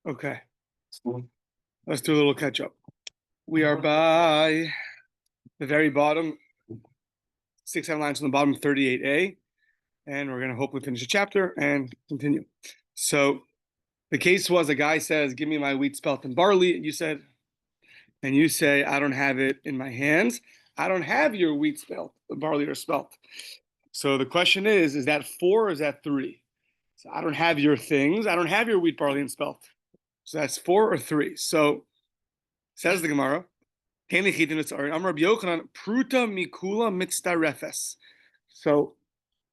Okay, let's do a little catch up. We are by the very bottom, 6-7 lines from the bottom of 38a, and we're going to hopefully finish the chapter and continue. So the case was a guy says, "Give me my wheat, spelt, and barley," and you say, "I don't have it in my hands. I don't have your wheat, spelt, barley, or spelt." So the question is that 4 or is that 3? So I don't have your things. I don't have your wheat, barley, and spelt. So that's 4 or 3. So says the Gemara, so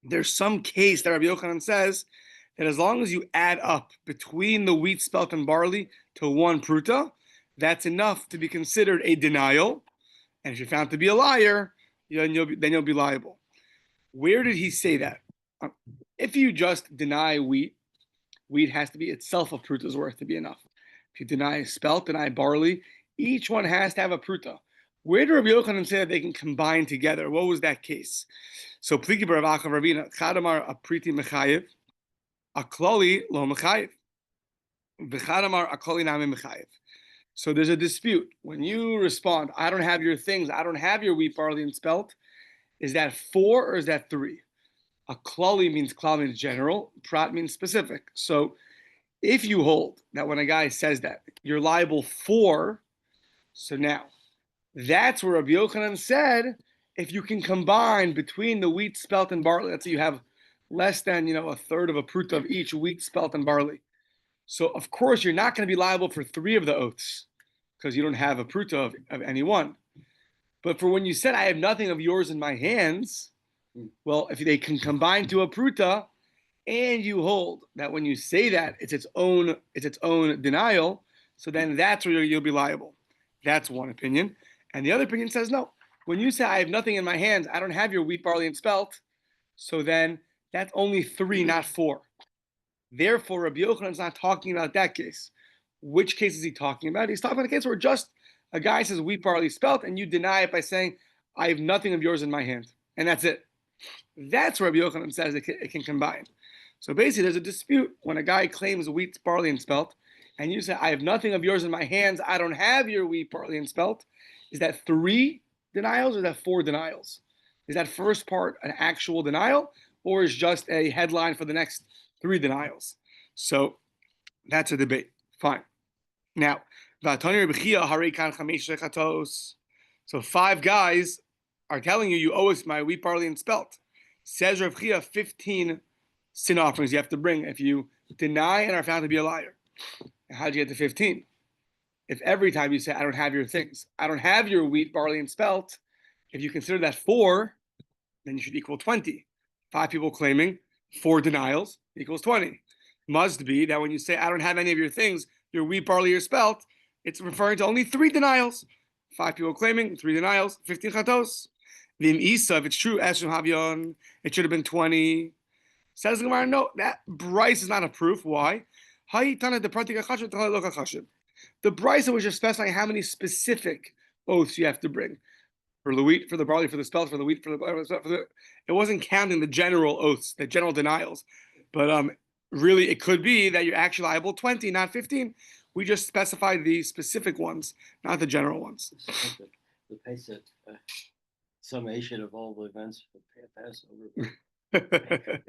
there's some case that Rabbi Yochanan says that as long as you add up between the wheat, spelt, and barley to 1 pruta, that's enough to be considered a denial. And if you're found to be a liar, then you'll be liable. Where did he say that? If you just deny wheat has to be itself a pruta's worth to be enough. If you deny spelt, deny barley, each one has to have a pruta. Where did Rabbi Yochanan say that they can combine together? What was that case? So pliki b'Rav Acha Ravina chadamar apriti mechayev, akloli lo mechayev, v'chadamar akloli nami mechayev. So there's a dispute. When you respond, "I don't have your things, I don't have your wheat, barley, and spelt," is that 4 or is that 3? A klali means general, prat means specific. So if you hold that when a guy says that, you're liable for, so now, that's where Rabbi Yochanan said, if you can combine between the wheat, spelt, and barley, let's say you have less than, a third of a pruta of each wheat, spelt, and barley. So of course, you're not going to be liable for 3 of the oaths because you don't have a pruta of any one. But for when you said, "I have nothing of yours in my hands," well, if they can combine to a pruta, and you hold that when you say that it's its own denial, so then that's where you'll be liable. That's one opinion. And the other opinion says, no. When you say, "I have nothing in my hands, I don't have your wheat, barley, and spelt," so then that's only 3, not 4. Therefore, Rabbi Yochanan is not talking about that case. Which case is he talking about? He's talking about a case where just a guy says wheat, barley, spelt, and you deny it by saying, "I have nothing of yours in my hand," and that's it. That's where Rabbi Yochanan says it can combine. So basically, there's a dispute when a guy claims wheat, barley, and spelt, and you say, "I have nothing of yours in my hands, I don't have your wheat, barley, and spelt." Is that 3 denials or is that 4 denials? Is that first part an actual denial, or is just a headline for the next 3 denials? So that's a debate. Fine. Now, so 5 guys are telling you owe us my wheat, barley, and spelt. Says Rav Chia, 15 sin offerings you have to bring if you deny and are found to be a liar. How'd you get to 15? If every time you say, "I don't have your things, I don't have your wheat, barley, and spelt," if you consider that 4, then you should equal 20. 5 people claiming, 4 denials equals 20. Must be that when you say, "I don't have any of your things, your wheat, barley, or spelt," it's referring to only 3 denials. 5 people claiming, 3 denials, 15 chatos. Vim Isa, if it's true, Eshim Havyon, it should have been 20. Says the Gemara, no, that Bryce is not a proof. Why? The Bryce was just specifying how many specific oaths you have to bring. For the wheat, for the barley, for the spelt, for the wheat, it wasn't counting the general oaths, the general denials. But really, it could be that you're actually liable 20, not 15. We just specified the specific ones, not the general ones. The Pesach summation of all the events for Passover.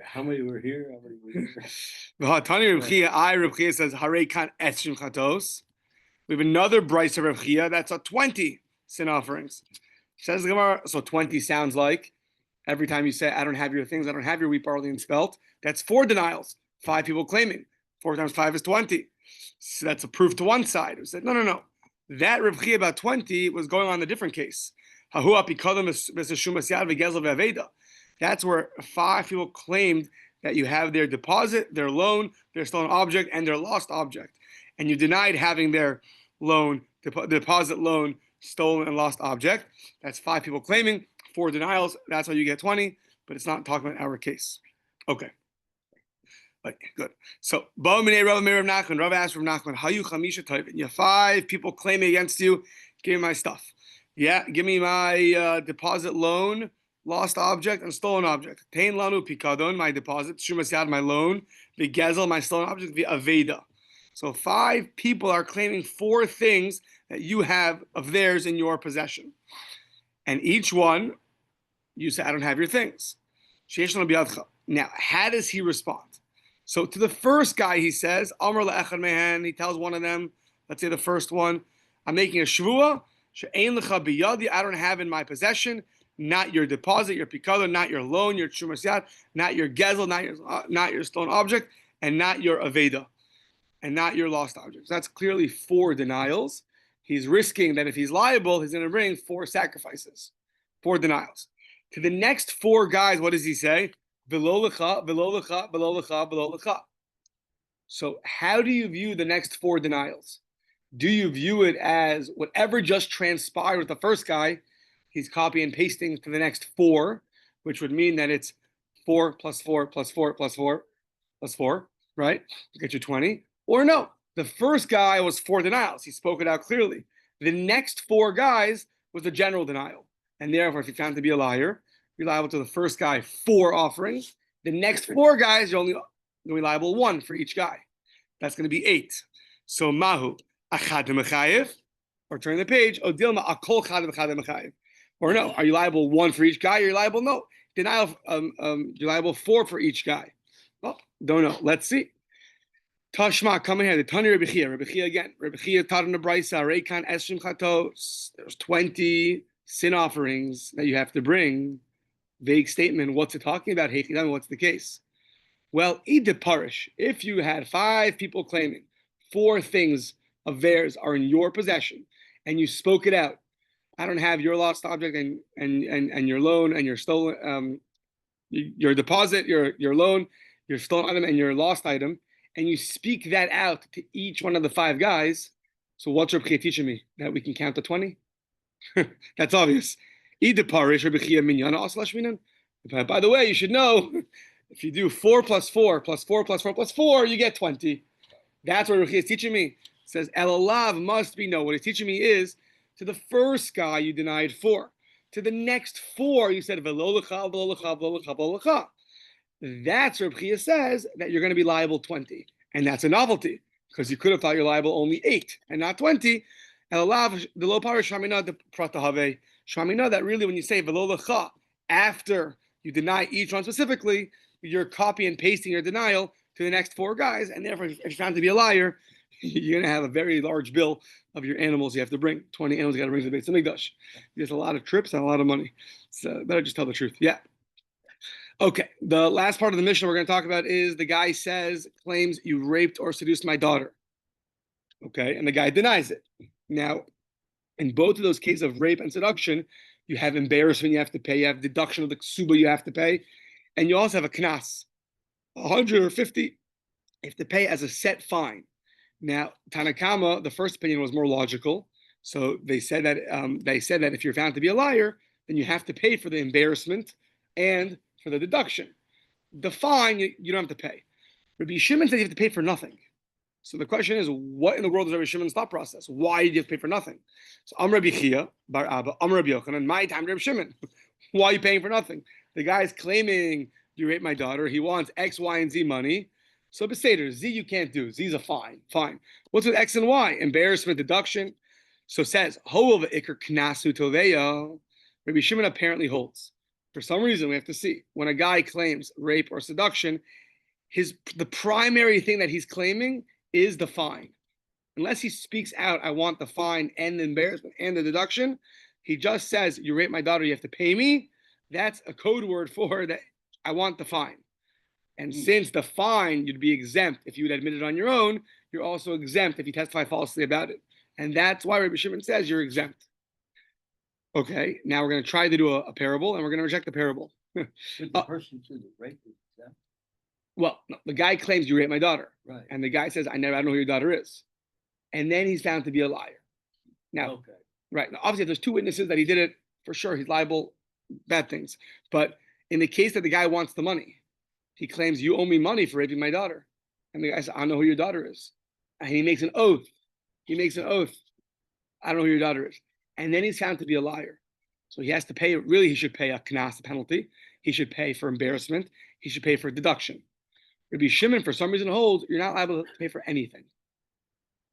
How many were here? How many were here? Rav Chia says, "Harei kan etzrim chatos." We have another Bryce of Rav Chia that's a 20 sin offerings. Says the Gemara, so 20 sounds like every time you say, "I don't have your things, I don't have your wheat, barley, and spelt," that's 4 denials. 5 people claiming. 4 times 5 is 20. So that's a proof to one side. We said, no. That Rav Chia about 20 was going on a different case. That's where 5 people claimed that you have their deposit, their loan, their stolen object, and their lost object. And you denied having their loan, deposit, loan, stolen, and lost object. That's 5 people claiming, 4 denials. That's how you get 20, but it's not talking about our case. Okay. Good. So, Rav asked Rav Nachman, "Hayu chamisha tovin." You have 5 people claiming against you. Give me my stuff. Yeah, give me my deposit, loan, lost object, and stolen object. Tein lanu pikadon, my deposit. Shumas yad, my loan. V'gezel, my stolen object. V'aveda. So 5 people are claiming 4 things that you have of theirs in your possession. And each one, you say, I don't have your things. Now, how does he respond? So to the first guy, he says, Amr le'echad mehen, he tells one of them, let's say the first one, I'm making a shvuah, she'ein lecha biyadi, I don't have in my possession, not your deposit, your pikado, not your loan, your shumas yad, not your gezel, not your stolen object, and not your aveda, and not your lost objects. That's clearly 4 denials. He's risking that if he's liable, he's going to bring 4 sacrifices, 4 denials. To the next 4 guys, what does he say? V'lo lecha, v'lo lecha, v'lo lecha, v'lo lecha. So how do you view the next 4 denials? Do you view it as whatever just transpired with the first guy, he's copy and pasting to the next 4, which would mean that it's 4 plus 4 plus 4 plus 4 plus 4, right? To get you 20. Or no, the first guy was 4 denials. He spoke it out clearly. The next 4 guys was a general denial. And therefore, if you found to be a liar, you're liable to the first guy 4 offerings. The next 4 guys, you're only going to be liable 1 for each guy. That's going to be 8. So mahu, achad mechayev, or turn the page, odilma akol chad mechayev. Or no, are you liable 1 for each guy? Or you're liable no. Denial, you're liable 4 for each guy. Well, don't know. Let's see. Tashma, come in here. The Tani Rabbi Chia. Rabbi Chia again. Rabbi Chia taught in the Brisa. Reikan Esrim Chatos. There's 20 sin offerings that you have to bring. Vague statement. What's it talking about? Hey, what's the case? Well, Ida Parish. If you had 5 people claiming 4 things of theirs are in your possession, and you spoke it out, I don't have your lost object and your loan and your stolen your deposit, your loan, your stolen item, and your lost item. And you speak that out to each one of the 5 guys. So what's Rabbi Chia teaching me? That we can count to 20? That's obvious. By the way, you should know, if you do 4 plus 4 plus 4 plus 4 plus 4, you get 20. That's what Rabbi Chia is teaching me. It says, Elalav must be no. What he's teaching me is, to the first guy, you denied 4. To the next 4, you said, V'lo lecha, v'lo lecha, v'lo lecha, v'lo lecha. That's Rabbi Chia says that you're going to be liable 20. And that's a novelty, because you could have thought you're liable only 8 and not 20. The low power Shamina the Pratahave. Shamina, that really when you say Velo lecha, after you deny each one specifically, you're copy and pasting your denial to the next 4 guys, and therefore if you're found to be a liar, you're going to have a very large bill of your animals you have to bring. 20 animals you got to bring to the Beit Hamikdash. There's a lot of trips and a lot of money. So better just tell the truth. Yeah. Okay, the last part of the mission we're going to talk about is the guy claims you raped or seduced my daughter. Okay, and the guy denies it. Now, in both of those cases of rape and seduction, you have embarrassment you have to pay, you have deduction of the ksuba you have to pay, and you also have a knas, 100 or 50, you have to pay as a set fine. Now, Tanakama, the first opinion was more logical, so they said that if you're found to be a liar, then you have to pay for the embarrassment and for the deduction. The fine, you don't have to pay. Rabbi Shimon said you have to pay for nothing. So the question is, what in the world is Rabbi Shimon's thought process? Why did you have to pay for nothing? So Rabbi Chia, Bar Abba, Rabbi Yochanan, my time Rabbi Shimon. Why are you paying for nothing? The guy is claiming you raped my daughter. He wants X, Y, and Z money. So Beseder, Z you can't do. Z's a fine. Fine. What's with X and Y? Embarrassment, deduction. So it says, Ho'ov Iker Knasu Toveya. Rabbi Shimon apparently holds. For some reason, we have to see. When a guy claims rape or seduction, the primary thing that he's claiming is the fine. Unless he speaks out, I want the fine and the embarrassment and the deduction, he just says, you raped my daughter, you have to pay me. That's a code word for that. I want the fine. And since the fine, you'd be exempt if you would admit it on your own, you're also exempt if you testify falsely about it. And that's why Rabbi Shimon says you're exempt. Okay, now we're going to try to do a parable, and we're going to reject the parable. The person to the rape is exempt. Well, no, the guy claims you raped my daughter. Right. And the guy says, I don't know who your daughter is. And then he's found to be a liar. Now, Okay. Right. Now, obviously, if there's 2 witnesses that he did it, for sure, he's liable, bad things. But in the case that the guy wants the money, he claims, you owe me money for raping my daughter. And the guy says, I don't know who your daughter is. And he makes an oath. I don't know who your daughter is. And then he's found to be a liar. So he has to pay, really he should pay a knas, a penalty. He should pay for embarrassment. He should pay for deduction. Rabbi Shimon, for some reason, holds you're not liable to pay for anything.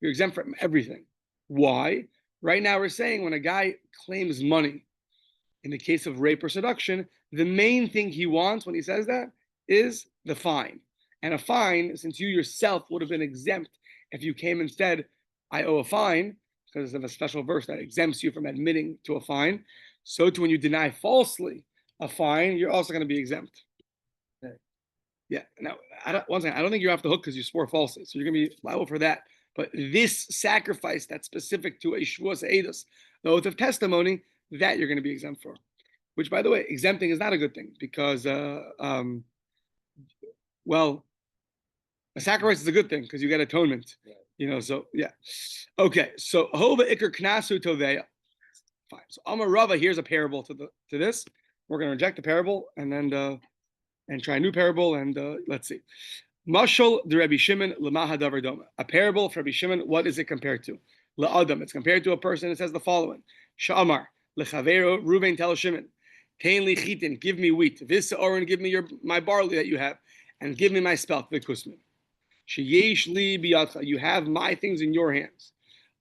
You're exempt from everything. Why? Right now we're saying when a guy claims money, in the case of rape or seduction, the main thing he wants when he says that is the fine. And a fine, since you yourself would have been exempt if you came instead, I owe a fine, because of a special verse that exempts you from admitting to a fine. So too, when you deny falsely a fine, you're also going to be exempt. Okay. Yeah. Now, I don't think you're off the hook because you swore falsely, so you're going to be liable for that. But this sacrifice that's specific to a Shavuos Eidos, the oath of testimony, that you're going to be exempt for. Which, by the way, exempting is not a good thing because, well, a sacrifice is a good thing because you get atonement. Right. So yeah. Okay, so Hova Iker Knasu Toveya. Fine. So Amar Rava, here's a parable to this. We're going to reject the parable and then and try a new parable and let's see. Mashal de Rabbi Shimon Lamaha Davar Doma. A parable for Rabbi Shimon. What is it compared to? LaAdam. It's compared to a person. It says the following: Sha'amar lechavero Ruvain tel Shimon, Tein li chitin, give me wheat. Visa oren, give me my barley that you have, and give me my spelt v'kusmin. Sheyesh li biyadcha. You have my things in your hands.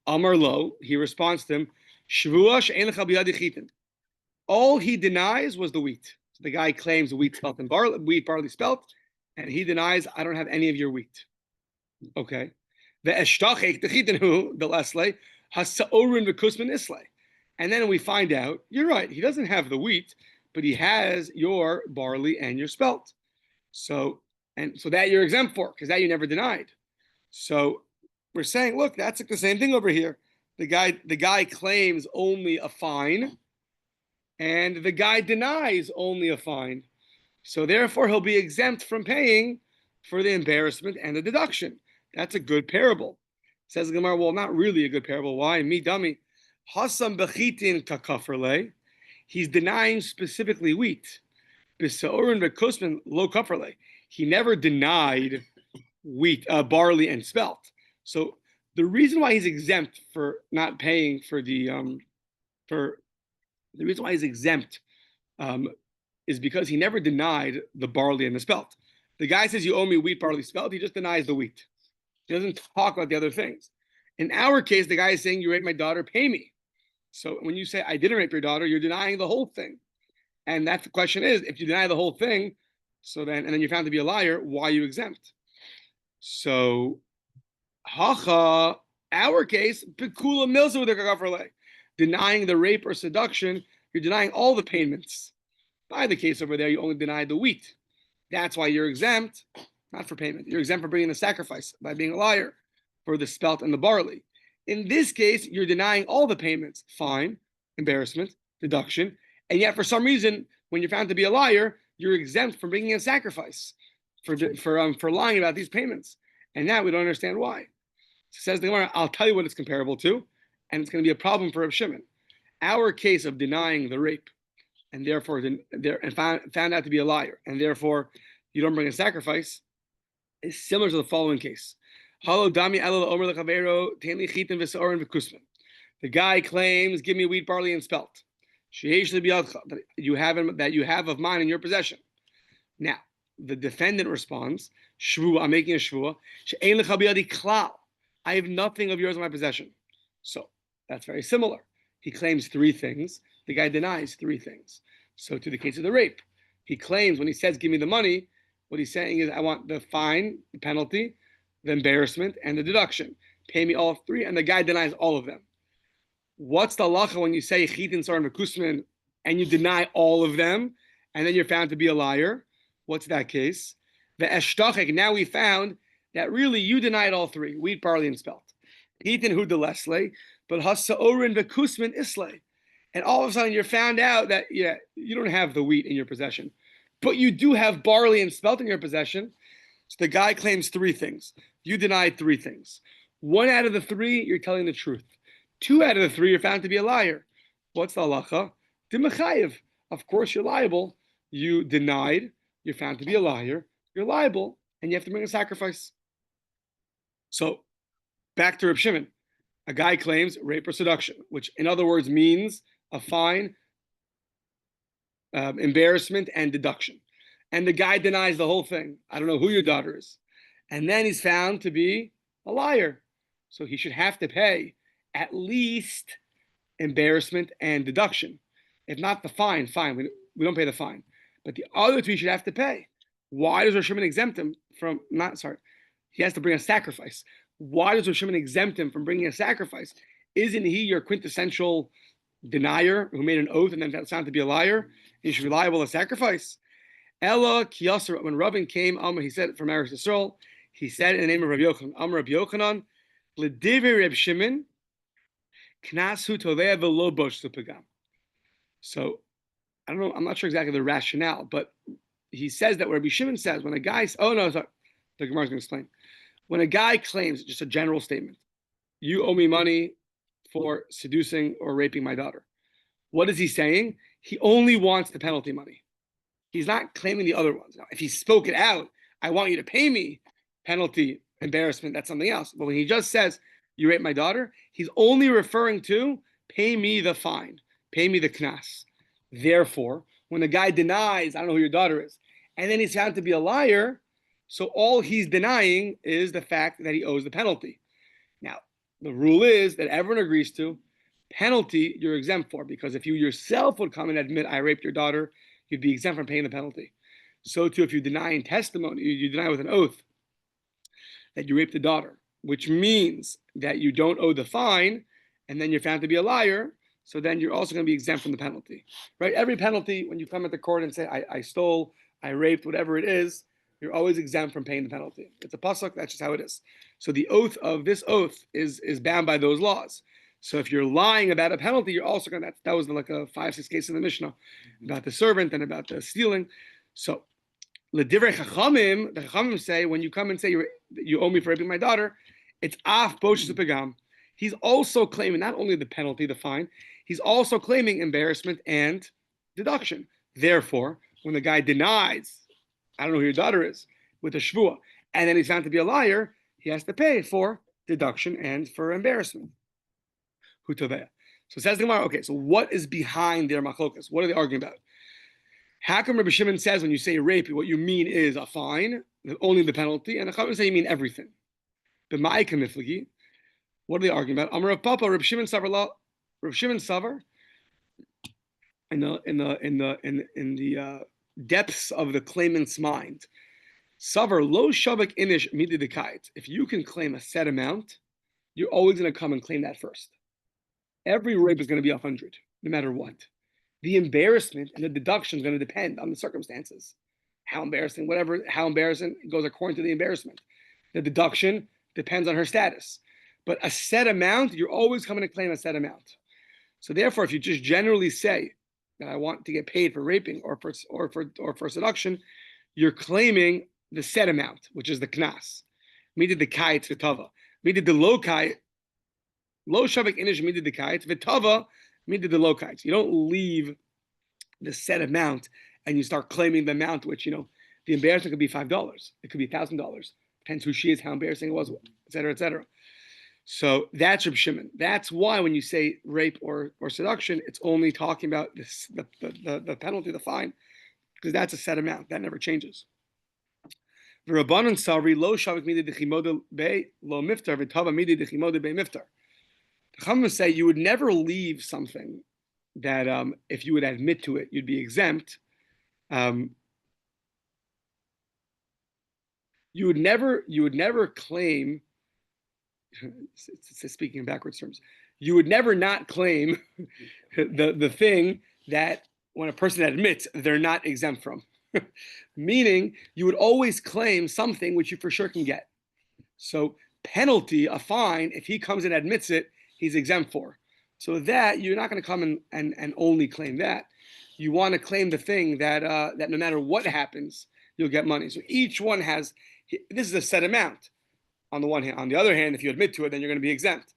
Amar lo. He responds to him, Shvua she'en lecha biyadi chitin. All he denies was the wheat. So the guy claims wheat spelt and barley spelt. And he denies, I don't have any of your wheat. Okay. The eshtachek, the chitin the lesle, hasaorin v'kusman isle. And then we find out, you're right, he doesn't have the wheat, but he has your barley and your spelt. So that you're exempt for, because that you never denied. So we're saying, look, that's like the same thing over here. The guy claims only a fine, and the guy denies only a fine. So therefore, he'll be exempt from paying for the embarrassment and the deduction. That's a good parable. Says the Gemara, well, not really a good parable. Why? Me dummy. Hasam bechitin kakafrle. He's denying specifically wheat. Bisaorin bekusman lo kafrle. He never denied wheat, barley, and spelt. So the reason why he's exempt for not paying for the reason why he's exempt is because he never denied the barley and the spelt. The guy says, you owe me wheat, barley, spelt. He just denies the wheat. He doesn't talk about the other things. In our case, the guy is saying, you raped my daughter, pay me. So when you say, I didn't rape your daughter, you're denying the whole thing. And that's the question is, if you deny the whole thing, and then you're found to be a liar, why are you exempt? So, hacha, our case, pikula milsa with the denying the rape or seduction, you're denying all the payments. By the case over there, you only denied the wheat. That's why you're exempt, not for payment. You're exempt for bringing the sacrifice by being a liar for the spelt and the barley. In this case, you're denying all the payments, fine, embarrassment, deduction, and yet for some reason, when you're found to be a liar, you're exempt from bringing a sacrifice for lying about these payments. And now we don't understand why. So says the Gemara, I'll tell you what it's comparable to, and it's going to be a problem for Reb Shimon. Our case of denying the rape, and therefore found out to be a liar, and therefore you don't bring a sacrifice, is similar to the following case. The guy claims, give me wheat, barley, and spelt. That you have of mine in your possession. Now, the defendant responds, Shvuah, I'm making a shvuah. I have nothing of yours in my possession. So that's very similar. He claims three things. The guy denies three things. So to the case of the rape, he claims when he says, give me the money, what he's saying is, I want the fine, the penalty, the embarrassment, and the deduction. Pay me all three, and the guy denies all of them. What's the halacha when you say chitin saran v'kusman and you deny all of them, and then you're found to be a liar? What's that case? The eshtachek, now we found that really you denied all three, wheat, barley, and spelt. Chitin hu de lesle, but hasaorin v'kusman isle. And all of a sudden you're found out that, you don't have the wheat in your possession, but you do have barley and spelt in your possession. So the guy claims three things. You denied three things. One out of the three, you're telling the truth. Two out of the three, you're found to be a liar. What's the halacha? Dimechayev. Of course, you're liable. You denied. You're found to be a liar. You're liable, and you have to bring a sacrifice. So, back to Reb Shimon. A guy claims rape or seduction, which in other words means a fine, embarrassment and deduction. And the guy denies the whole thing. I don't know who your daughter is. And then he's found to be a liar. So he should have to pay at least embarrassment and deduction. If not the fine, we don't pay the fine. But the other two he should have to pay. Why does Rosh Shimon exempt him from, he has to bring a sacrifice. Why does Rosh Shimon exempt him from bringing a sacrifice? Isn't he your quintessential denier who made an oath and then found to be a liar? He should be liable to sacrifice. Ella Kiyasar, when Rabin came, he said from Eretz Yisrael, he said in the name of Rabbi Yochanan, Rabbi Yochanan, L'divrei Reb Shimon, Knasu Tovei v'lo bosh l'pagam. So, I don't know, I'm not sure exactly the rationale, but he says that what Rabbi Shimon says, when a guy, the Gemara is going to explain. When a guy claims, just a general statement, you owe me money for seducing or raping my daughter. What is he saying? He only wants the penalty money. He's not claiming the other ones. Now, if he spoke it out, I want you to pay me penalty, embarrassment, that's something else. But when he just says, you raped my daughter, he's only referring to pay me the fine, pay me the knas. Therefore, when the guy denies, I don't know who your daughter is, and then he's found to be a liar, so all he's denying is the fact that he owes the penalty. Now, the rule is that everyone agrees to, penalty you're exempt for, because if you yourself would come and admit I raped your daughter, you'd be exempt from paying the penalty. So too, if you deny in testimony, you deny with an oath that you raped the daughter, which means that you don't owe the fine, and then you're found to be a liar, so then you're also going to be exempt from the penalty, right? Every penalty, when you come into court and say, I stole, I raped, whatever it is, you're always exempt from paying the penalty. It's a pasuk, that's just how it is. So the oath of this oath is bound by those laws. So if you're lying about a penalty, you're also going to, that was like a 5-6 case in the Mishnah, about the servant and about the stealing. So, l'divrei chachamim, the chachamim say, when you come and say you owe me for raping my daughter, it's af boshes pagam. He's also claiming not only the penalty, the fine, he's also claiming embarrassment and deduction. Therefore, when the guy denies, I don't know who your daughter is, with a shvuah, and then he's found to be a liar, he has to pay for deduction and for embarrassment. Hutovea. So says the Gemara, okay, so what is behind their machlokas? What are they arguing about? How come Rabbi Shimon says when you say rape, what you mean is a fine, only the penalty, and the Chachamim say you mean everything? But ma'ikam, what are they arguing about? Amar Rav Papa, Rabbi Shimon Savar, in the depths of the claimant's mind. Savar lo shavak inish mididikait. If you can claim a set amount, you're always going to come and claim that first. Every rape is going to be 100, no matter what. The embarrassment and the deduction is going to depend on the circumstances. How embarrassing, how embarrassing, it goes according to the embarrassment. The deduction depends on her status. But a set amount, you're always coming to claim a set amount. So therefore, if you just generally say that I want to get paid for raping or for seduction, you're claiming the set amount, which is the knas. Midid the kait v'tava. Midid the low kait. Lo shavik inish midid the kait v'tava midid the low kait. You don't leave the set amount and you start claiming the amount, which, the embarrassment could be $5. It could be $1,000. Depends who she is, how embarrassing it was, et cetera, et cetera. So that's Reb Shimon. That's why when you say rape or seduction, it's only talking about the penalty, the fine, because that's a set amount. That never changes. V'Rabbanan Savri lo shavik midid dechimoda be lo miftar v'tava midid dechimoda be miftar. The Chachamim say you would never leave something that if you would admit to it, you'd be exempt. You would never claim. Speaking in backwards terms, you would never not claim the thing that when a person admits they're not exempt from. Meaning, you would always claim something which you for sure can get. So penalty, a fine, if he comes and admits it, he's exempt for. So that you're not going to come and only claim that. You want to claim the thing that no matter what happens, you'll get money. So each one has, this is a set amount on the one hand. On the other hand, if you admit to it, then you're going to be exempt.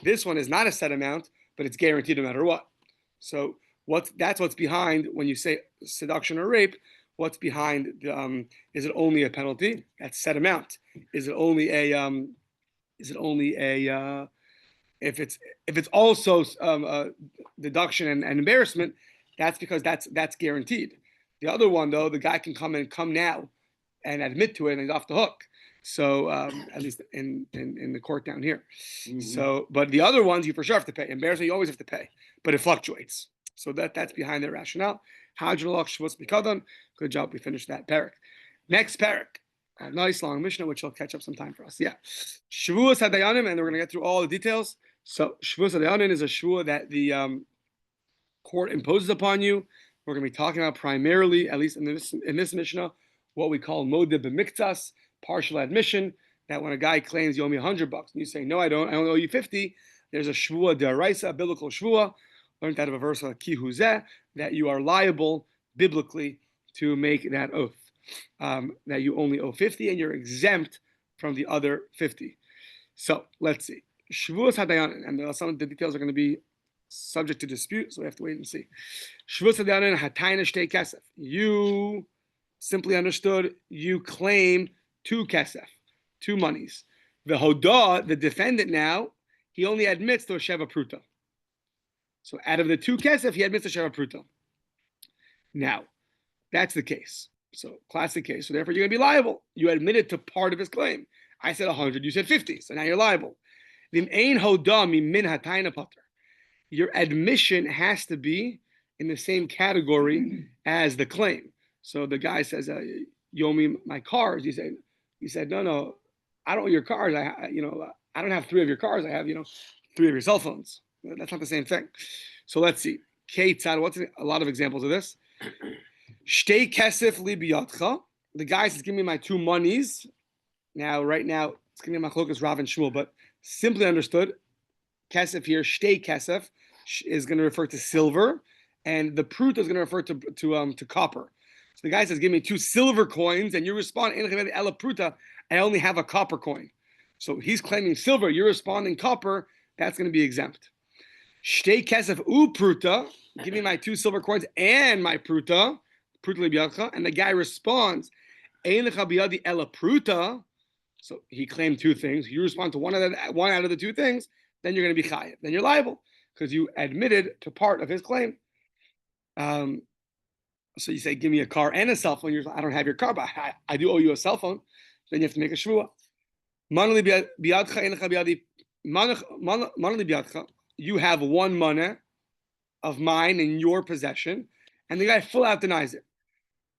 This one is not a set amount, but it's guaranteed no matter what. So that's what's behind when you say seduction or rape. What's behind? Is it only a penalty? That's set amount. Is it only a? If it's also deduction and embarrassment, That's because that's guaranteed. The other one, though, the guy can come now and admit to it, and he's off the hook. So at least in the court down here. Mm-hmm. So, but the other ones you for sure have to pay. In Bears, you always have to pay, but it fluctuates. So that's behind their rationale. Good job, we finished that parak. Next parak, a nice long Mishnah, which will catch up some time for us. Yeah, Shavuot Hadayanim, and we're going to get through all the details. So Shavuot Hadayanim is a Shavuot that the court imposes upon you. We're going to be talking about primarily, at least in this Mishnah, what we call Modeh B'Miktas, partial admission, that when a guy claims you owe me $100 and you say, no, I only owe you 50, there's a Shvuah D'Oraisa, a biblical Shvuah, learned out of a verse like Ki Huzeh, that you are liable biblically to make that oath, that you only owe 50 and you're exempt from the other 50. So let's see. Shavuos Hadayanin, and some of the details are going to be subject to dispute, so we have to wait and see. Shavuos Hadayanin Hatayna Shtei Kesef. You, simply understood, you claim 2 kesef, 2 monies. The Hodah, the defendant now, he only admits to a Sheva Pruta. So out of the 2 kesef, he admits to Sheva Pruta. Now, that's the case. So classic case. So therefore, you're going to be liable. You admitted to part of his claim. I said 100, you said 50. So now you're liable. Your admission has to be in the same category as the claim. So the guy says, you owe me my cars. He said, no, I don't owe your cars. I don't have 3 of your cars. I have, 3 of your cell phones. That's not the same thing. So let's see. What's a lot of examples of this? Shtei kesef li biyadcha. The guy says, give me my 2 monies. Now, right now, it's going to be machlokas Rav and Shmuel, but simply understood, kesef here, shtei kesef, is going to refer to silver, and the pruta is going to refer to copper. So the guy says, give me 2 silver coins, and you respond, ela pruta, I only have a copper coin. So he's claiming silver, you're responding copper, that's going to be exempt. Shtei kesef u pruta, give me my 2 silver coins and my pruta libiyadcha, and the guy responds, ein lecha biyadi ela pruta. So he claimed 2 things. You respond to one out of the 2 things, then you're going to be chayiv. Then you're liable because you admitted to part of his claim. So you say, give me a car and a cell phone. I don't have your car, but I do owe you a cell phone. Then you have to make a shvuah. You have 1 mana of mine in your possession, and the guy full out denies it.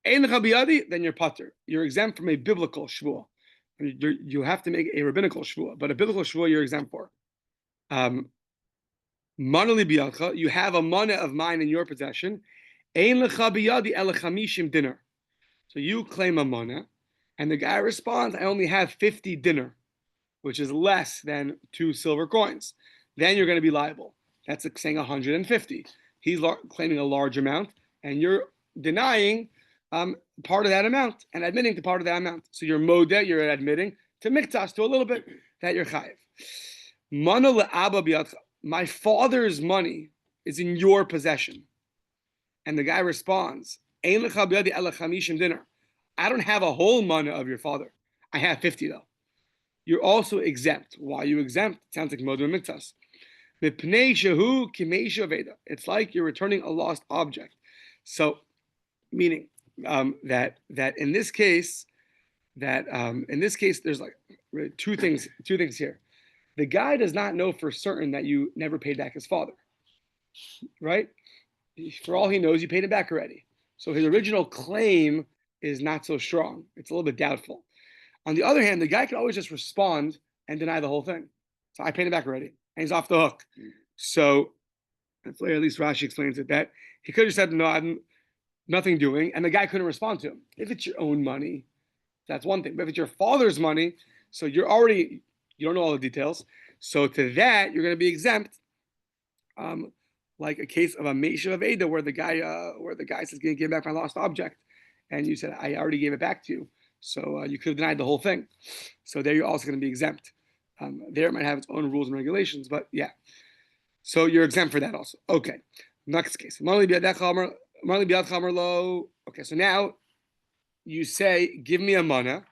Then you're patur. You're exempt from a biblical shvuah. You have to make a rabbinical shvuah, but a biblical shvuah you're exempt for. You have a mana of mine in your possession. So you claim a mana, and the guy responds, I only have 50 dinar, which is less than 2 silver coins. Then you're going to be liable. That's like saying 150. He's claiming a large amount, and you're denying part of that amount and admitting to part of that amount. So you're modeh, you're admitting to miktas, to a little bit, that you're chayiv. My father's money is in your possession. And the guy responds, I don't have a whole mana of your father. I have 50 though. You're also exempt. Why are you exempt? It sounds like modeh miktas. It's like you're returning a lost object. So, meaning that in this case, there's like two things here. The guy does not know for certain that you never paid back his father, right? For all he knows, you paid it back already. So his original claim is not so strong. It's a little bit doubtful. On the other hand, the guy can always just respond and deny the whole thing. So I paid it back already, and he's off the hook. So, at least Rashi explains it, that he could have said, no, I'm nothing doing, and the guy couldn't respond to him. If it's your own money, that's one thing. But if it's your father's money, so you don't know all the details. So to that, you're going to be exempt. Like a case of a Meisha of Ada, where the guy says, "Give me back my lost object," and you said, "I already gave it back to you," so you could have denied the whole thing. So there, you're also going to be exempt. There, it might have its own rules and regulations, but yeah. So you're exempt for that also. Okay. Next case. Okay. So now you say, "Give me a mana,"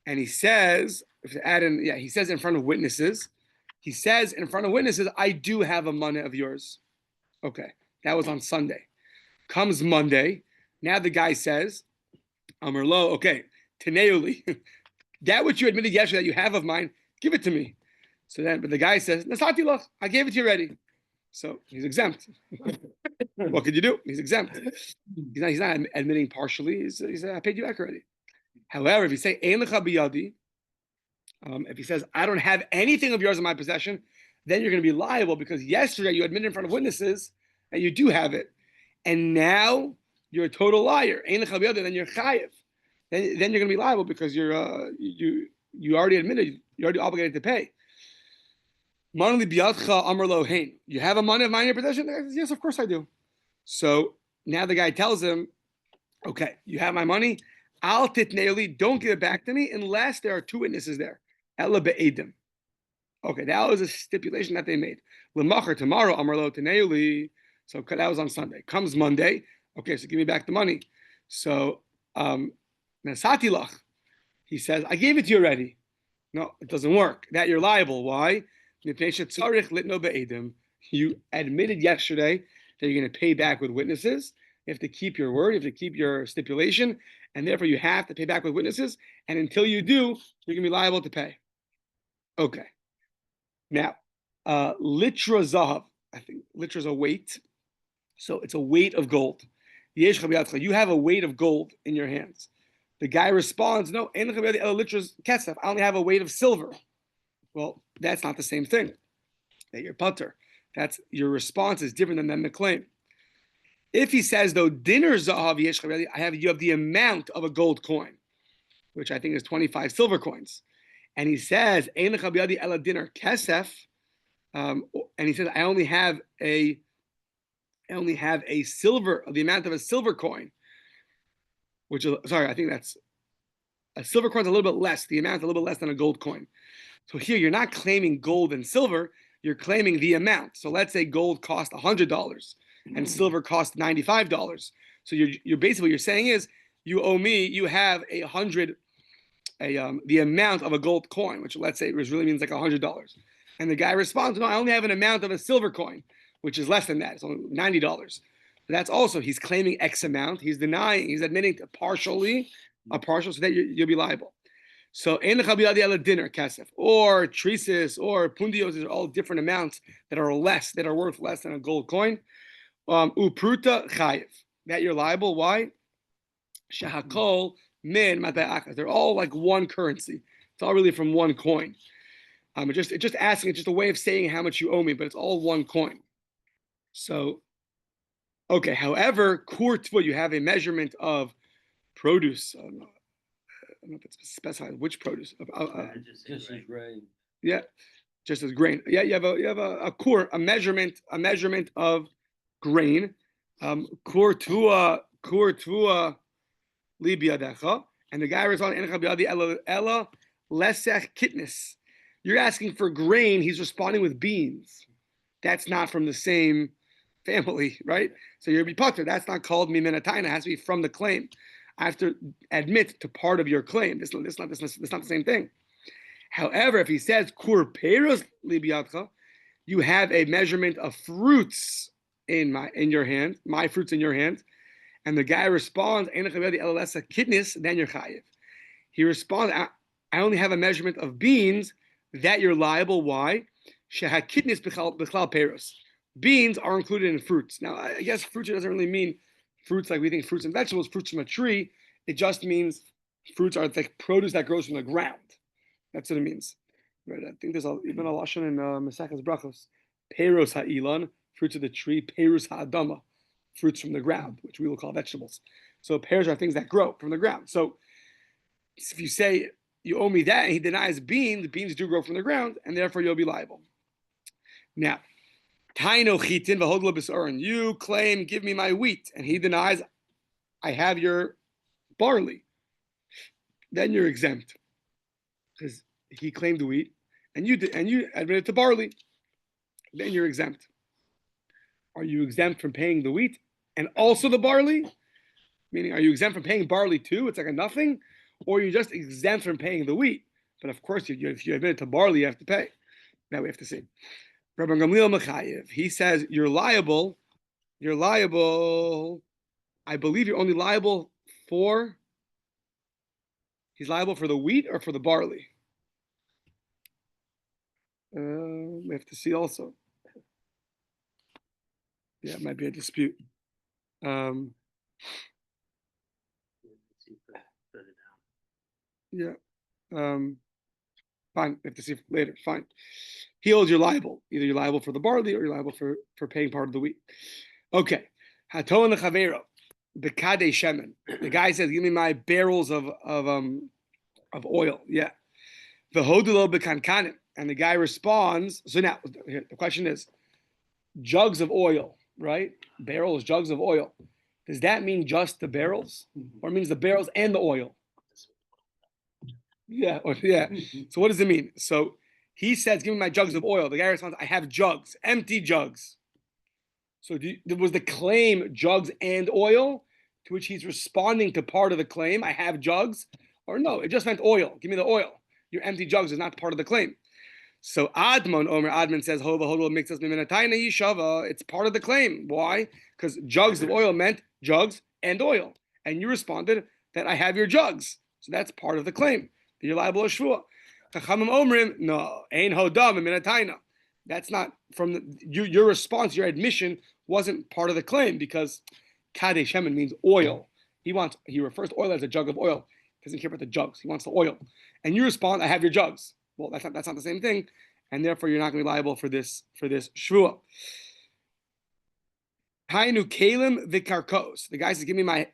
and he says, he says in front of witnesses. He says in front of witnesses, "I do have a mana of yours." Okay, that was on Sunday. Comes Monday. Now the guy says, Amar lo, okay, Teneuli, that which you admitted yesterday that you have of mine, give it to me. So then, but the guy says, Nasati lach, I gave it to you already. So he's exempt. What could you do? He's exempt. He's not admitting partially. He said, I paid you back already. However, if you say, Ein lecha biyadi, if he says, I don't have anything of yours in my possession, then you're going to be liable because yesterday you admitted in front of witnesses that you do have it. And now you're a total liar. Then you're chayiv. Then you're going to be liable because you already admitted, you're already obligated to pay. You have a money of mine in your possession? Yes, of course I do. So now the guy tells him, okay, you have my money. Al titneuli, don't give it back to me unless there are two witnesses there. Ella be'edim. Okay, that was a stipulation that they made. L'machar tomorrow, amar lo titneuli. So that was on Sunday. Comes Monday. Okay, so give me back the money. So nasati lach. He says, I gave it to you already. No, it doesn't work. That you're liable. Why? You admitted yesterday that you're going to pay back with witnesses. You have to keep your word. You have to keep your stipulation. And therefore, you have to pay back with witnesses. And until you do, you're going to be liable to pay. Okay. Now, litra zahav. I think litra is a weight. So it's a weight of gold. You have a weight of gold in your hands. The guy responds, no, I only have a weight of silver. Well, that's not the same thing. That you're putter. That's your response is different than the claim. If he says, though, dinner zahav you have the amount of a gold coin, which I think is 25 silver coins. And he says, dinner kesef, and he says, I only have a silver, the amount of a silver coin, which is, sorry, I think that's a silver coin is a little bit less, the amount is a little bit less than a gold coin. So here you're not claiming gold and silver, you're claiming the amount. So let's say gold cost $100 and silver cost $95. So you're basically, what you're saying is, you owe me, you have the amount of a gold coin, which let's say really means like $100. And the guy responds, no, I only have an amount of a silver coin, which is less than that. It's only $90. That's also, he's claiming X amount. He's denying, he's admitting to a partial, so that you'll be liable. So, dinner, kasef, or tresis, or pundios, these are all different amounts that are worth less than a gold coin. Upruta chayiv, that you're liable. Why? Shahakol min mata'akas. They're all like one currency. It's all really from one coin. It's just asking. It's just a way of saying how much you owe me, but it's all one coin. So, okay. However, kurtva, you have a measurement of produce. I don't know if it's specified which produce. Just as grain. Yeah, just as grain. Yeah, you have a measurement of grain. Kurtua libiadecha, and the guy responds, ella lesech kitnis. You're asking for grain. He's responding with beans. That's not from the same family, right? So you're be putter. That's not called mimenataina. It has to be from the claim. I have to admit to part of your claim. This is not the same thing. However, if he says kur peros libiatcha, you have a measurement of fruits in your hand, my fruits in your hand, and the guy responds, then you're chayiv. He responds, I only have a measurement of beans, that you're liable. Why? Shehakitnis b'chlal peros. Beans are included in fruits. Now, I guess fruits doesn't really mean fruits like we think fruits and vegetables, fruits from a tree. It just means fruits are like produce that grows from the ground. That's what it means. Right? I think there's even a lashon in Mesechus Brachos. Peros ha'ilan, fruits of the tree. Peros ha'adama, fruits from the ground, which we will call vegetables. So pears are things that grow from the ground. So if you say you owe me that and he denies beans do grow from the ground, and therefore you'll be liable. Now, you claim, give me my wheat, and he denies, I have your barley. Then you're exempt, because he claimed the wheat, and you admitted to barley. Then you're exempt. Are you exempt from paying the wheat and also the barley? Meaning, are you exempt from paying barley too? It's like a nothing, or you're just exempt from paying the wheat. But of course, if you admit to barley, you have to pay. Now we have to see. Rabbi Gamliel Mechayev, he says you're liable I believe you're only liable for. He's liable for the wheat or for the barley. We have to see also. Yeah, it might be a dispute. Yeah. Fine. We have to see later. Fine. He holds you're liable. Either you're liable for the barley or you're liable for paying part of the wheat. Okay. Haton lechavero, bekade shemen. The guy says, "Give me my barrels of oil." Yeah. The hodulo bekankanim, and the guy responds. So now the question is, jugs of oil, right? Barrels, jugs of oil. Does that mean just the barrels, or means the barrels and the oil? Yeah, yeah. So what does it mean? So he says, "Give me my jugs of oil." The guy responds, "I have jugs, empty jugs." So was the claim jugs and oil, to which he's responding to part of the claim, "I have jugs," or no? It just meant oil. Give me the oil. Your empty jugs is not part of the claim. So Admon says, "Hova hodol mixas miminatayna yishava." It's part of the claim. Why? Because jugs of oil meant jugs and oil, and you responded that I have your jugs. So that's part of the claim. You're liable to shvua. Chachamim omrim, no, ein hodam miminatayna. That's not from your response. Your admission wasn't part of the claim because kadeh shemen means oil. He refers to oil as a jug of oil. He doesn't care about the jugs. He wants the oil, and you respond, "I have your jugs." Well, that's not the same thing, and therefore you're not going to be liable for this shvua. Hainu kalim v'karkos. The guy says, "Give me my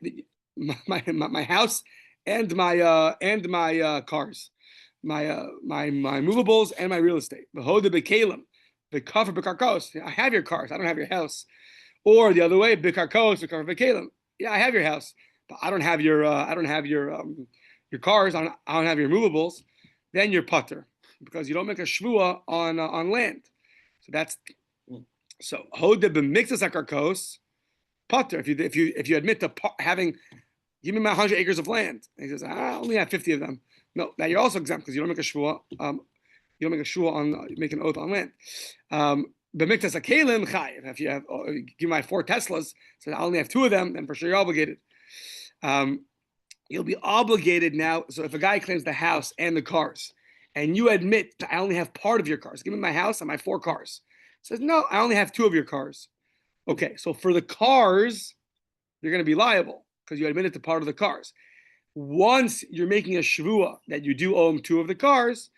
house and my cars, my movables and my real estate." V'hoda b'kalim, v'kafar b'karkos. I have your cars. I don't have your house. Or the other way, b'karkos v'kafar b'kalim. Yeah, I have your house, but I don't have your cars. I don't have your movables. Then you're putter, because you don't make a shvua on land. So that's hoda b'mixas akarkos putter. If you admit to having, "Give me my 100 acres of land," and he says, "I only have 50 of them." No, now you're also exempt because you don't make a shvua. You don't make a shvua on make an oath on land. B'mixas akalim chayiv. If you have, give me my 4 Teslas, so I only have 2 of them, then for sure you're obligated. You'll be obligated now. So if a guy claims the house and the cars, and you admit I only have part of your cars, give me my house and my 4 cars. Says, "No, I only have 2 of your cars." Okay, so for the cars, you're going to be liable because you admitted to part of the cars. Once you're making a shvua that you do owe him 2 of the cars,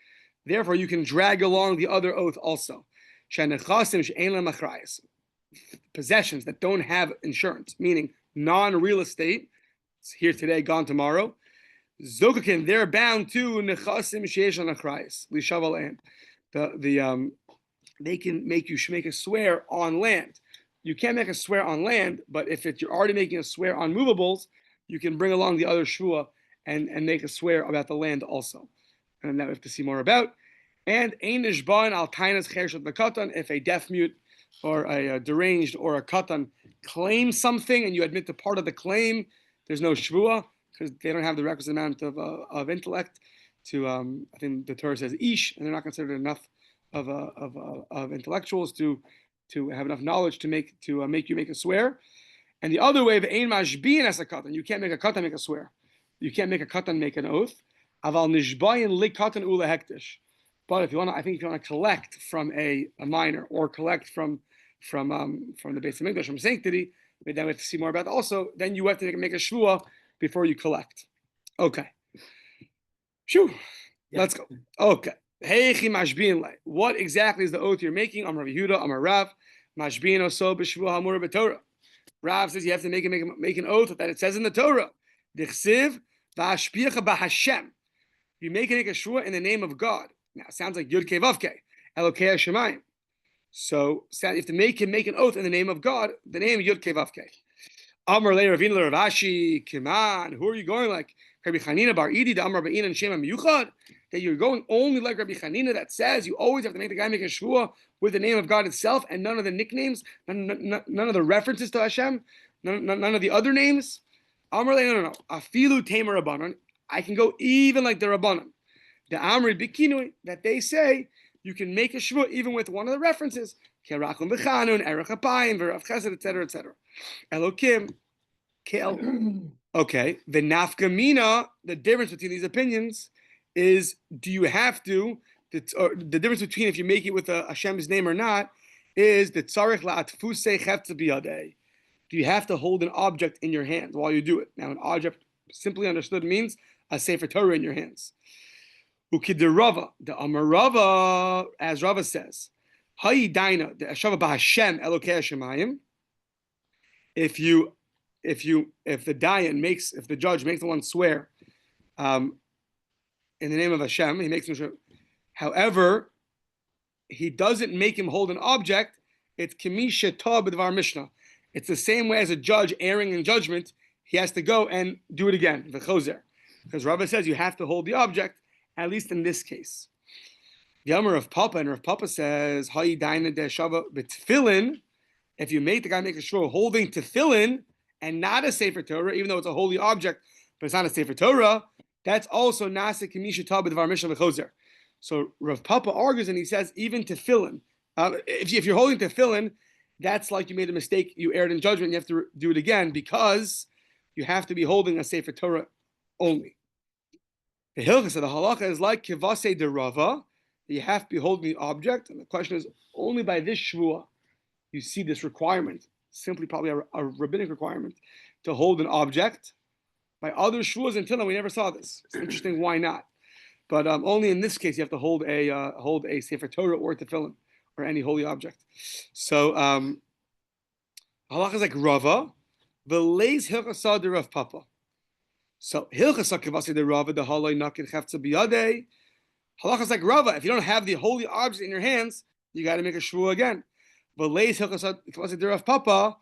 therefore you can drag along the other oath also. Possessions that don't have insurance, meaning non-real estate, it's here today, gone tomorrow. Zokakin, they're bound to nechasim sheish al achrayis lishav land. They can make a swear on land. You can't make a swear on land, but if you're already making a swear on movables, you can bring along the other shvua and make a swear about the land also. And that we have to see more about. And ein nishban al tainas chershat bekatan, if a deaf mute or a deranged or a katan claims something and you admit to part of the claim, there's no shvua because they don't have the requisite amount of intellect to. I think the Torah says ish, and they're not considered enough of intellectuals to have enough knowledge to make you make a swear. And the other way, ein mashbiin as a katan, you can't make a katan make a swear. You can't make a katan make an oath. Aval nishbayin li katan ula hektish. But if you want to collect from a minor or collect from the base of English, from sanctity, then we have to see more about that also. Then you have to make a shvua before you collect. Okay. Shoo. Yeah. Let's go. Okay. Heichi mashbiin lei. What exactly is the oath you're making? Amar Rabbi Yehuda, Amar Rav, mashbiin oso b'shvua hamura b'Torah. Rav says you have to make an oath that it says in the Torah. Dichsiv v'ashpiacha b'Hashem. You make a shvua in the name of God. Now it sounds like Yud Kei Vav Kei, Elokei Hashemayim. So you have to make an oath in the name of God, the name Yud Kei Vav Kei. Amar le Ravina le Rav Ashi, Kiman. Who are you going like? Rabbi Chanina bar Idi, the Amar Ba'in and Shema Miyuchad. That you're going only like Rabbi Chanina that says you always have to make the guy make a shvua with the name of God itself and none of the nicknames, none of the references to Hashem, none of the other names. Amar le no. Afilu Tamer Rabbanon. I can go even like the Rabbanon. The Amri Bikinui, that they say you can make a shvua even with one of the references. Kerachum b'chanun, erech apayim, v'rav chesed, etc., etc. Elokim, Kale. Okay. The nafkamina, the difference between these opinions is, do you have to, or the difference between if you make it with Hashem's name or not, is the tzarich la'atfusei chefza biyadei. Do you have to hold an object in your hand while you do it? Now, an object, simply understood, means a Sefer Torah in your hands. Ukidirava, the Amarava, as Rava says, Hayi Daina, the Ashava B'Hashem Elokei Hashemayim. If the judge makes the one swear, in the name of Hashem, he makes him swear. However, he doesn't make him hold an object. It's Kimisha Tov B'Dvar Mishnah. It's the same way as a judge erring in judgment. He has to go and do it again, the choser. Because Rava says you have to hold the object, at least in this case. The Amar of Papa, and Rav Papa says, Hayi Daina de Shava B'Tfilin. If you make the guy make a shvua holding tefillin and not a Sefer Torah, even though it's a holy object, but it's not a Sefer Torah, that's also Nasa Kimisha Tov B'Dvar Mishnah V'chozer. So Rav Papa argues and he says, even tefillin, if you're holding tefillin, that's like you made a mistake, you erred in judgment, you have to do it again because you have to be holding a Sefer Torah only. The hilchas of the halacha is like kivase de Rava, you have to be holding the object, and the question is, only by this shvua you see this requirement, simply probably a rabbinic requirement, to hold an object. By other shvuas until now, we never saw this. It's interesting, why not? But only in this case you have to hold a Sefer Torah or tefillin or any holy object. So halacha is like Rava, v'leis hilchasa de Rav Papa. So hilchasa kivasi de Rava the haloi nakid chefza biyadei. Halacha is like Rava. If you don't have the holy object in your hands, you got to make a shvua again. V'leis hilchasa kivasi de Rav Papa,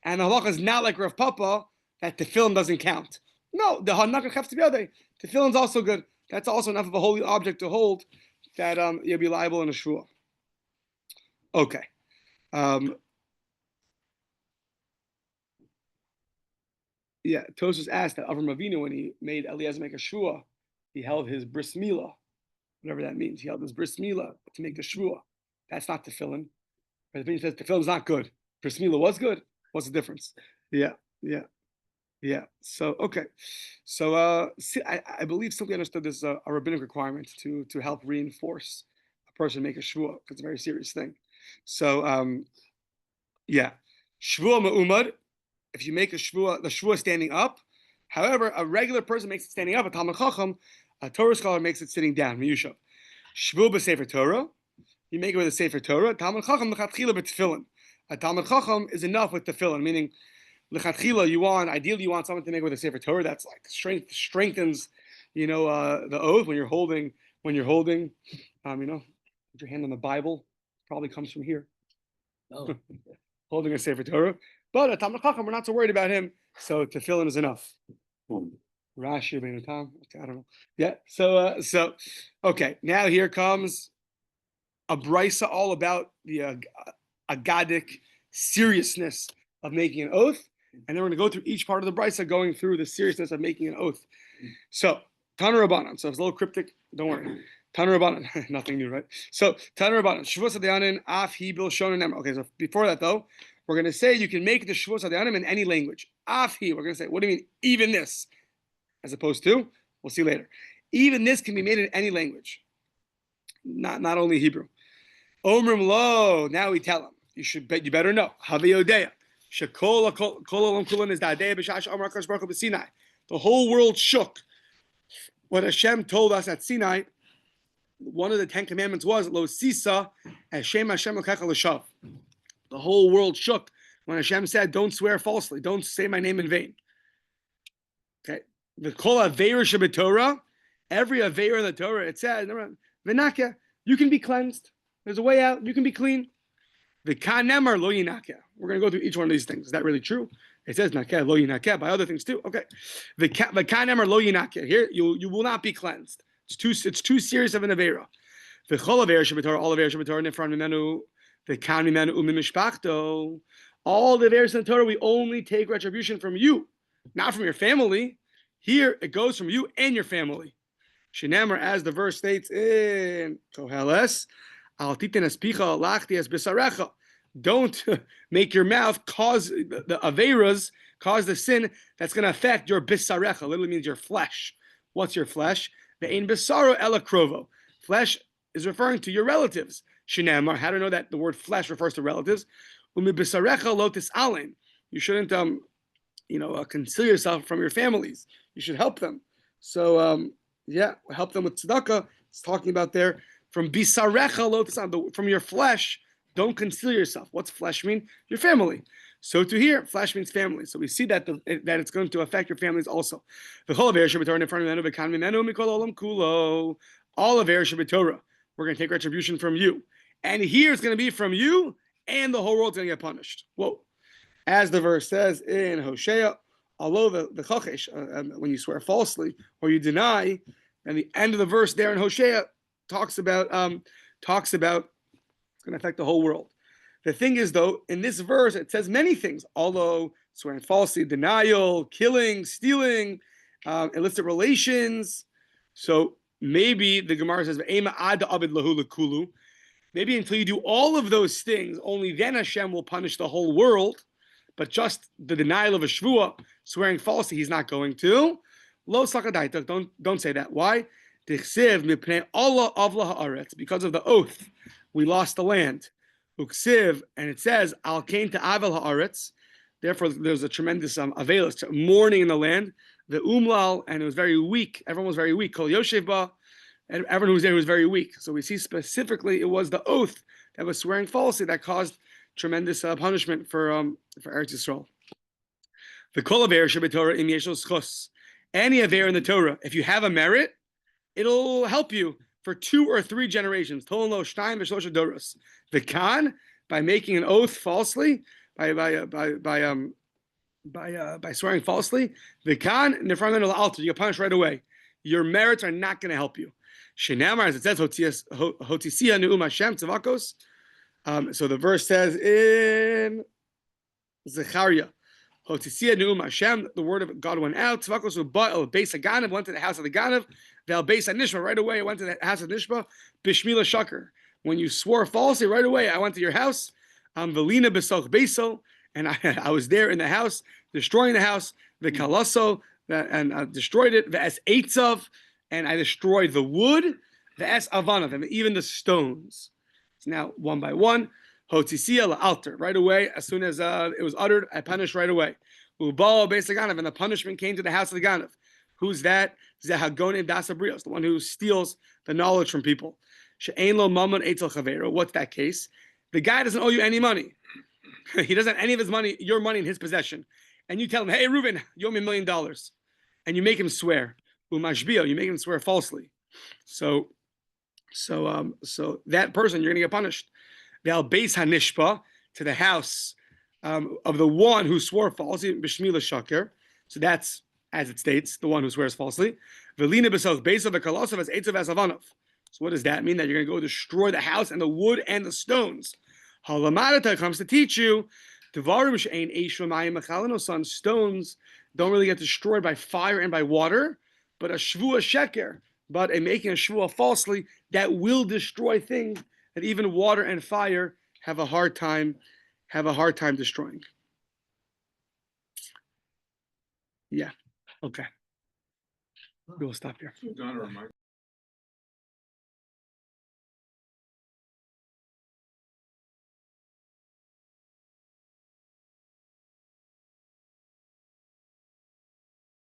and the halacha is not like Rav Papa that tefillin doesn't count. No, the nakid chefza biyadei. Tefillin's also good. That's also enough of a holy object to hold that you'll be liable in a shvua. Okay. Tosus asked that Avram Avinu, when he made Eliezer make a shvua, he held his bris milah, whatever that means. He held his bris milah to make the shvua. That's not tefillin. But the opinion says tefillin's not good. Bris milah was good. What's the difference? Yeah. So okay. So I believe simply understood this a rabbinic requirement to help reinforce a person make a shvua because it's a very serious thing. So shvua ma'umad. If you make a shvua, the shvua standing up. However, a regular person makes it standing up. A Talmud Chacham, a Torah scholar makes it sitting down. Miyushav. Shvua b'Sefer Torah. You make it with a Sefer Torah. Talmud Chacham l'chatchila b'tefillin. A Talmud Chacham is enough with tefillin, meaning l'chatchila ideally you want someone to make it with a Sefer Torah. That's like strengthens, the oath when you're holding, put your hand on the Bible. Probably comes from here. Oh. Holding a Sefer Torah. But a Talmud Chacham, we're not so worried about him, so tefillin is enough. Rashi, Tom. Okay, I don't know. Yeah. So okay. Now here comes a brisa all about the agadic seriousness of making an oath, and then we're going to go through each part of the brisa, going through the seriousness of making an oath. So Tana Rabbanan. So it's a little cryptic. Don't worry. Tana Rabbanan. Nothing new, right? So Tana Rabbanan. Shvus Adayanin Af Hibil Shonin Emra. Okay. So before that though, we're going to say you can make the Shvus Adayanim in any language. Af Hi. We're going to say, what do you mean? Even this, as opposed to, we'll see later. Even this can be made in any language, not only Hebrew. Omrim Lo. Now we tell him. You better know. Havi Yodeya. The whole world shook. What Hashem told us at Sinai, one of the 10 commandments was Lo Sisa Hashem Lekecha L'Shav. The whole world shook when Hashem said, "Don't swear falsely. Don't say my name in vain." Okay. The Kol Aveira Shabbatorah, every Aveira in the Torah, it says, "V'nakya, you can be cleansed. There's a way out. You can be clean." The Kanemar Lo Yinakya. We're going to go through each one of these things. Is that really true? It says Nakya Lo Yinakya by other things too. Okay. The Kanemar Lo Yinakya. Here, you will not be cleansed. It's too serious of an Aveira. The Chol Aveira Shabbatorah, all Aveira Shabbatorah, Nefran Mimenu. The Kan Mimenu Umimishpachto. All the Averas in the Torah, we only take retribution from you, not from your family. Here, it goes from you and your family. Shinamar, as the verse states in Koheles, Al titin espicha lachti es bisarecha. Don't make your mouth cause the Averas cause the sin that's going to affect your bisarecha. Literally means your flesh. What's your flesh? The ein bisaro ela krovo. Flesh is referring to your relatives. Shinamar. How do you know that the word flesh refers to relatives? Umi bisarecha lotis alen. You shouldn't conceal yourself from your families. You should help them. So help them with tzedakah. It's talking about there from bisarecha lotis alen, from your flesh. Don't conceal yourself. What's flesh mean? Your family. So to here, flesh means family. So we see that that it's going to affect your families also. All of Eretz Torah, we're going to take retribution from you. And here it's going to be from you, and the whole world's going to get punished. Whoa. As the verse says in Hosea, although the chachesh, when you swear falsely or you deny, and the end of the verse there in Hosea talks about it's going to affect the whole world. The thing is, though, in this verse, it says many things, although swearing falsely, denial, killing, stealing, illicit relations. So maybe the Gemara says, maybe until you do all of those things, only then Hashem will punish the whole world. But just the denial of a shvuah, swearing falsely, he's not going to. Lo sakadaitak, don't say that. Why? Because of the oath, we lost the land. Uksiv, and it says, Al kain ta'avel ha'aretz. Therefore, there's a tremendous avelis, mourning in the land. The umlal, and it was very weak. Everyone was very weak. Kol yoshev ba, and everyone who was there was very weak. So we see specifically it was the oath that was swearing falsely that caused tremendous punishment for Eretz Yisrael. The kol aver shebetorah im yesh lo schos. Any aver in the Torah, if you have a merit, it'll help you for 2 or 3 generations. Tolan lo shtayim v'shlosha doros. The kan, by making an oath falsely, by swearing falsely, the kan in the front of the altar, you get punished right away. Your merits are not going to help you. Shenamar, as it says, hotisia neum Hashem tzavakos. So the verse says in Zechariah, hotisia neum Hashem, the word of God went out. Tzavakos u'ba'el beis haganav, went to the house of the ganav. They'll beis hanishma, right away. I went to the house of Nishma. Bishmila shaker. When you swore falsely, right away, I went to your house. Velina besoch beso, and I was there in the house, destroying the house. The kalaso, and I destroyed it. The es eitzav, and I destroyed the wood. The es avanav, and even the stones. So now, one by one, hotisia la'alter. Right away, as soon as it was uttered, I punished right away. Ubal beis haganav, and the punishment came to the house of the ganav. Who's that? Zehagone dasabrios, the one who steals the knowledge from people. She'ein lo mamon etzel chavero. What's that case? The guy doesn't owe you any money. He doesn't have any of his money, your money in his possession. And you tell him, hey, Reuven, you owe me $1 million. And you make him swear. Umashbio, you make him swear falsely. So that person, you're going to get punished. They'll beis hanishpa, to the house of the one who swore falsely, b'shmila shaker. So that's, as it states, the one who swears falsely. Velina b'soch beisav v'kalasav as eitzav as avanov. So what does that mean? That you're going to go destroy the house and the wood and the stones. Halamadata comes to teach you. Stones don't really get destroyed by fire and by water, but a shvuah sheker, but in making a shvuah falsely, that will destroy things that even water and fire have a hard time destroying. Yeah. Okay. We will stop here.